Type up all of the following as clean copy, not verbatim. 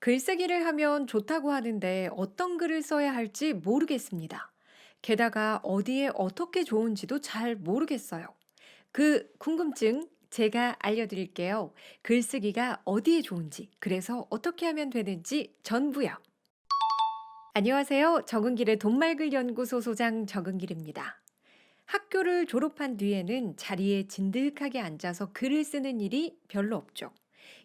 글쓰기를 하면 좋다고 하는데 어떤 글을 써야 할지 모르겠습니다. 게다가 어디에 어떻게 좋은지도 잘 모르겠어요. 그 궁금증 제가 알려드릴게요. 글쓰기가 어디에 좋은지, 그래서 어떻게 하면 되는지 전부요. 안녕하세요. 적은길의 돈말글 연구소 소장 적은길입니다. 학교를 졸업한 뒤에는 자리에 진득하게 앉아서 글을 쓰는 일이 별로 없죠.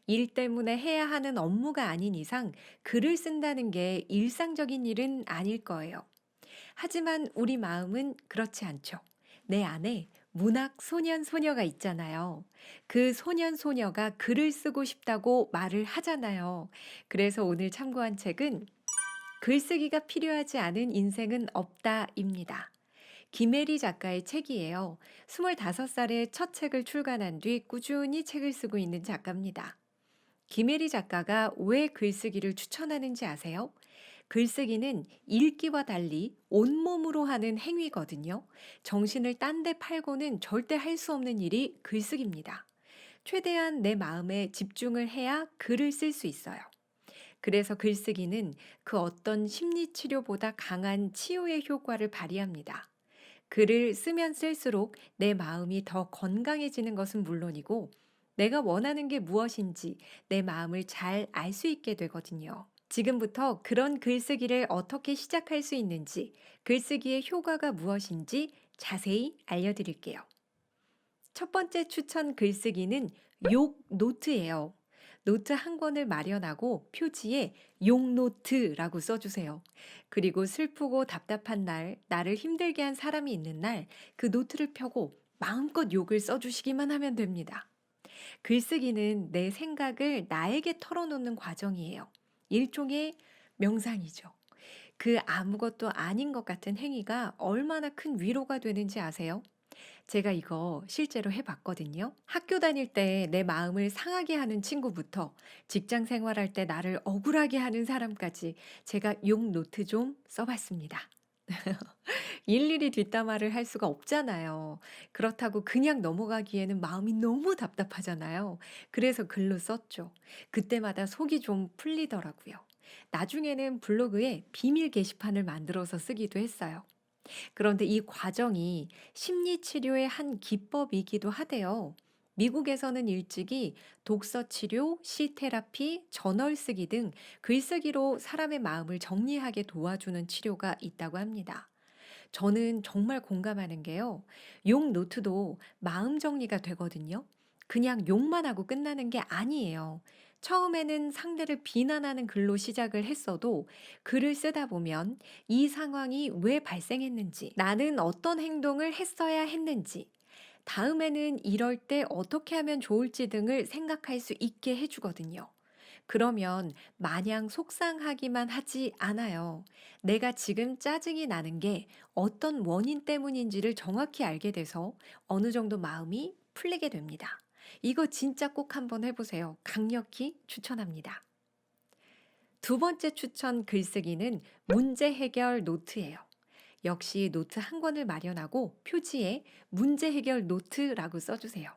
일 때문에 해야 하는 업무가 아닌 이상 글을 쓴다는 게 일상적인 일은 아닐 거예요. 하지만 우리 마음은 그렇지 않죠. 내 안에 문학 소년 소녀가 있잖아요. 그 소년 소녀가 글을 쓰고 싶다고 말을 하잖아요. 그래서 오늘 참고한 책은 글쓰기가 필요하지 않은 인생은 없다입니다. 김혜리 작가의 책이에요. 25살에 첫 책을 출간한 뒤 꾸준히 책을 쓰고 있는 작가입니다. 김혜리 작가가 왜 글쓰기를 추천하는지 아세요? 글쓰기는 읽기와 달리 온몸으로 하는 행위거든요. 정신을 딴 데 팔고는 절대 할 수 없는 일이 글쓰기입니다. 최대한 내 마음에 집중을 해야 글을 쓸 수 있어요. 그래서 글쓰기는 그 어떤 심리 치료보다 강한 치유의 효과를 발휘합니다. 글을 쓰면 쓸수록 내 마음이 더 건강해지는 것은 물론이고, 내가 원하는 게 무엇인지 내 마음을 잘 알 수 있게 되거든요. 지금부터 그런 글쓰기를 어떻게 시작할 수 있는지, 글쓰기의 효과가 무엇인지 자세히 알려드릴게요. 첫 번째 추천 글쓰기는 욕 노트예요. 노트 한 권을 마련하고 표지에 욕 노트라고 써주세요. 그리고 슬프고 답답한 날, 나를 힘들게 한 사람이 있는 날, 그 노트를 펴고 마음껏 욕을 써주시기만 하면 됩니다. 글쓰기는 내 생각을 나에게 털어놓는 과정이에요. 일종의 명상이죠. 그 아무것도 아닌 것 같은 행위가 얼마나 큰 위로가 되는지 아세요? 제가 이거 실제로 해 봤거든요. 학교 다닐 때 내 마음을 상하게 하는 친구부터 직장 생활할 때 나를 억울하게 하는 사람까지 제가 욕 노트 좀 써 봤습니다. 일일이 뒷담화를 할 수가 없잖아요. 그렇다고 그냥 넘어가기에는 마음이 너무 답답하잖아요. 그래서 글로 썼죠. 그때마다 속이 좀 풀리더라고요. 나중에는 블로그에 비밀 게시판을 만들어서 쓰기도 했어요. 그런데 이 과정이 심리 치료의 한 기법이기도 하대요. 미국에서는 일찍이 독서 치료, 시 테라피, 저널 쓰기 등 글쓰기로 사람의 마음을 정리하게 도와주는 치료가 있다고 합니다. 저는 정말 공감하는 게요. 욕 노트도 마음 정리가 되거든요. 그냥 욕만 하고 끝나는 게 아니에요. 처음에는 상대를 비난하는 글로 시작을 했어도 글을 쓰다 보면 이 상황이 왜 발생했는지, 나는 어떤 행동을 했어야 했는지, 다음에는 이럴 때 어떻게 하면 좋을지 등을 생각할 수 있게 해주거든요. 그러면 마냥 속상하기만 하지 않아요. 내가 지금 짜증이 나는 게 어떤 원인 때문인지를 정확히 알게 돼서 어느 정도 마음이 풀리게 됩니다. 이거 진짜 꼭 한번 해보세요. 강력히 추천합니다. 두 번째 추천 글쓰기는 문제 해결 노트예요. 역시 노트 한 권을 마련하고 표지에 문제 해결 노트라고 써주세요.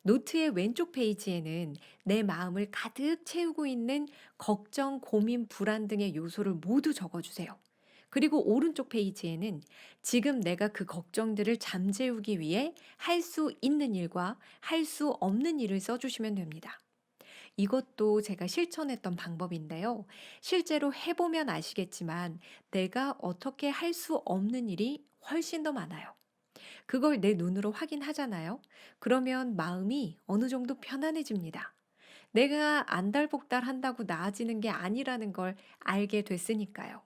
노트의 왼쪽 페이지에는 내 마음을 가득 채우고 있는 걱정, 고민, 불안 등의 요소를 모두 적어주세요. 그리고 오른쪽 페이지에는 지금 내가 그 걱정들을 잠재우기 위해 할 수 있는 일과 할 수 없는 일을 써주시면 됩니다. 이것도 제가 실천했던 방법인데요. 실제로 해보면 아시겠지만 내가 어떻게 할 수 없는 일이 훨씬 더 많아요. 그걸 내 눈으로 확인하잖아요. 그러면 마음이 어느 정도 편안해집니다. 내가 안달복달 한다고 나아지는 게 아니라는 걸 알게 됐으니까요.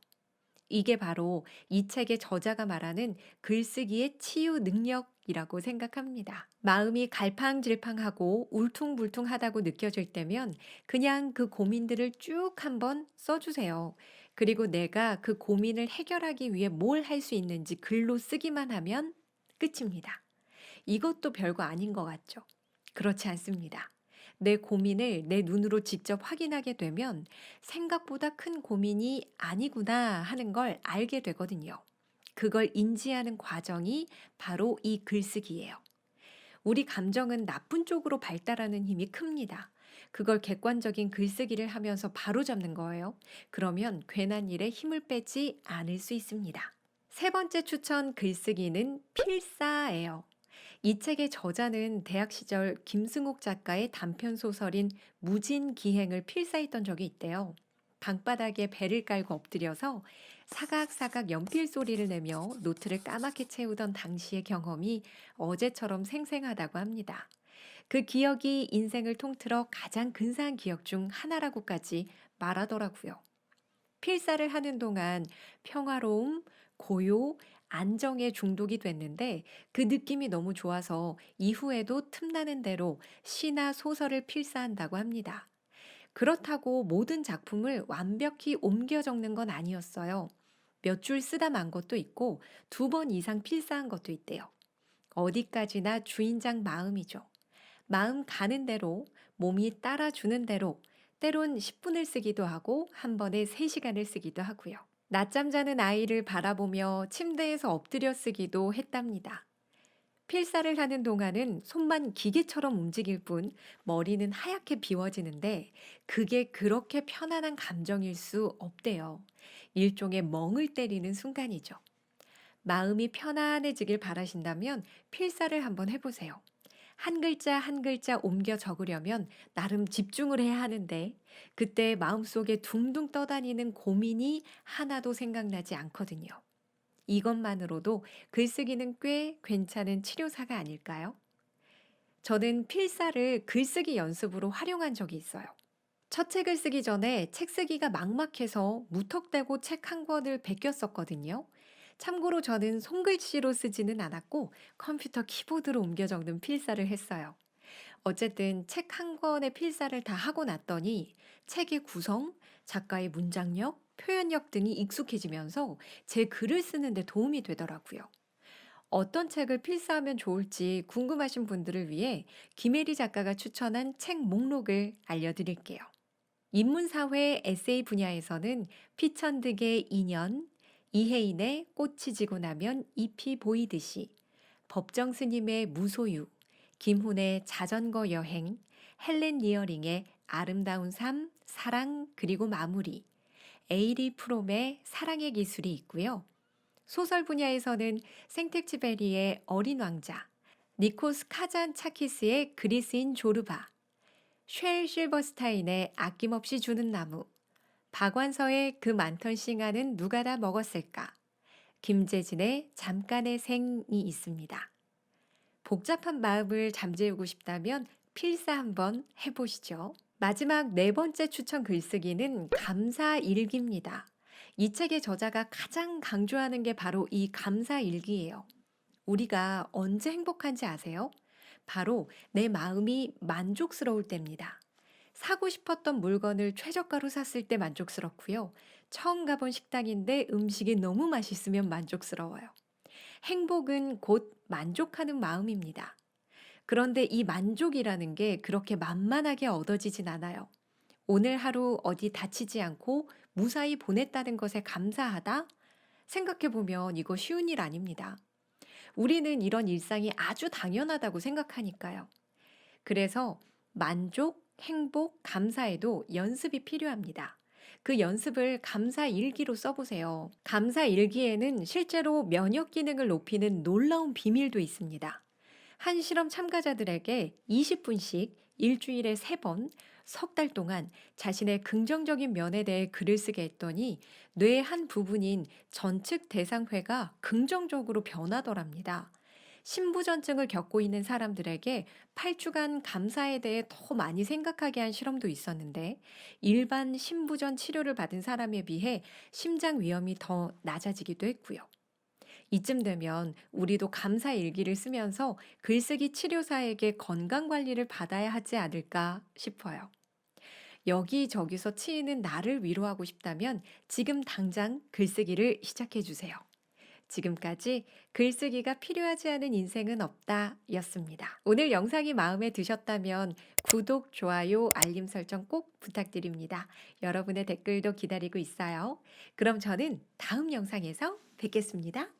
이게 바로 이 책의 저자가 말하는 글쓰기의 치유 능력이라고 생각합니다. 마음이 갈팡질팡하고 울퉁불퉁하다고 느껴질 때면 그냥 그 고민들을 쭉 한번 써주세요. 그리고 내가 그 고민을 해결하기 위해 뭘 할 수 있는지 글로 쓰기만 하면 끝입니다. 이것도 별거 아닌 것 같죠? 그렇지 않습니다. 내 고민을 내 눈으로 직접 확인하게 되면 생각보다 큰 고민이 아니구나 하는 걸 알게 되거든요. 그걸 인지하는 과정이 바로 이 글쓰기예요. 우리 감정은 나쁜 쪽으로 발달하는 힘이 큽니다. 그걸 객관적인 글쓰기를 하면서 바로잡는 거예요. 그러면 괜한 일에 힘을 빼지 않을 수 있습니다. 세 번째 추천 글쓰기는 필사예요. 이 책의 저자는 대학 시절 김승옥 작가의 단편 소설인 무진기행을 필사했던 적이 있대요. 방바닥에 배를 깔고 엎드려서 사각사각 연필 소리를 내며 노트를 까맣게 채우던 당시의 경험이 어제처럼 생생하다고 합니다. 그 기억이 인생을 통틀어 가장 근사한 기억 중 하나라고까지 말하더라고요. 필사를 하는 동안 평화로움, 고요, 안정에 중독이 됐는데 그 느낌이 너무 좋아서 이후에도 틈나는 대로 시나 소설을 필사한다고 합니다. 그렇다고 모든 작품을 완벽히 옮겨 적는 건 아니었어요. 몇 줄 쓰다 만 것도 있고 두 번 이상 필사한 것도 있대요. 어디까지나 주인장 마음이죠. 마음 가는 대로, 몸이 따라주는 대로, 때론 10분을 쓰기도 하고 한 번에 3시간을 쓰기도 하고요. 낮잠 자는 아이를 바라보며 침대에서 엎드려 쓰기도 했답니다. 필사를 하는 동안은 손만 기계처럼 움직일 뿐 머리는 하얗게 비워지는데 그게 그렇게 편안한 감정일 수 없대요. 일종의 멍을 때리는 순간이죠. 마음이 편안해지길 바라신다면 필사를 한번 해보세요. 한 글자 한 글자 옮겨 적으려면 나름 집중을 해야 하는데 그때 마음속에 둥둥 떠다니는 고민이 하나도 생각나지 않거든요. 이것만으로도 글쓰기는 꽤 괜찮은 치료사가 아닐까요? 저는 필사를 글쓰기 연습으로 활용한 적이 있어요. 첫 책을 쓰기 전에 책 쓰기가 막막해서 무턱대고 책 한 권을 베꼈었거든요. 참고로 저는 손글씨로 쓰지는 않았고 컴퓨터 키보드로 옮겨 적는 필사를 했어요. 어쨌든 책 한 권의 필사를 다 하고 났더니 책의 구성, 작가의 문장력, 표현력 등이 익숙해지면서 제 글을 쓰는데 도움이 되더라고요. 어떤 책을 필사하면 좋을지 궁금하신 분들을 위해 김혜리 작가가 추천한 책 목록을 알려드릴게요. 인문사회 에세이 분야에서는 피천득의 인연, 이혜인의 꽃이 지고 나면 잎이 보이듯이, 법정 스님의 무소유, 김훈의 자전거 여행, 헬렌 리어링의 아름다운 삶, 사랑 그리고 마무리, 에이리 프롬의 사랑의 기술이 있고요. 소설 분야에서는 생텍쥐베리의 어린 왕자, 니코스 카잔 차키스의 그리스인 조르바, 쉘 실버스타인의 아낌없이 주는 나무, 박완서의 그 많던 싱아는 누가 다 먹었을까, 김재진의 잠깐의 생이 있습니다. 복잡한 마음을 잠재우고 싶다면 필사 한번 해보시죠. 마지막 네 번째 추천 글쓰기는 감사일기입니다. 이 책의 저자가 가장 강조하는 게 바로 이 감사일기예요. 우리가 언제 행복한지 아세요? 바로 내 마음이 만족스러울 때입니다. 사고 싶었던 물건을 최저가로 샀을 때 만족스럽고요. 처음 가본 식당인데 음식이 너무 맛있으면 만족스러워요. 행복은 곧 만족하는 마음입니다. 그런데 이 만족이라는 게 그렇게 만만하게 얻어지진 않아요. 오늘 하루 어디 다치지 않고 무사히 보냈다는 것에 감사하다? 생각해보면 이거 쉬운 일 아닙니다. 우리는 이런 일상이 아주 당연하다고 생각하니까요. 그래서 만족, 행복, 감사에도 연습이 필요합니다. 그 연습을 감사 일기로 써보세요. 감사 일기에는 실제로 면역 기능을 높이는 놀라운 비밀도 있습니다. 한 실험 참가자들에게 20분씩 일주일에 3번, 석 달 동안 자신의 긍정적인 면에 대해 글을 쓰게 했더니 뇌의 한 부분인 전측 대상회가 긍정적으로 변하더랍니다. 신부전증을 겪고 있는 사람들에게 8주간 감사에 대해 더 많이 생각하게 한 실험도 있었는데 일반 신부전 치료를 받은 사람에 비해 심장 위험이 더 낮아지기도 했고요. 이쯤 되면 우리도 감사 일기를 쓰면서 글쓰기 치료사에게 건강 관리를 받아야 하지 않을까 싶어요. 여기저기서 치이는 나를 위로하고 싶다면 지금 당장 글쓰기를 시작해 주세요. 지금까지 글쓰기가 필요하지 않은 인생은 없다 였습니다. 오늘 영상이 마음에 드셨다면 구독, 좋아요, 알림 설정 꼭 부탁드립니다. 여러분의 댓글도 기다리고 있어요. 그럼 저는 다음 영상에서 뵙겠습니다.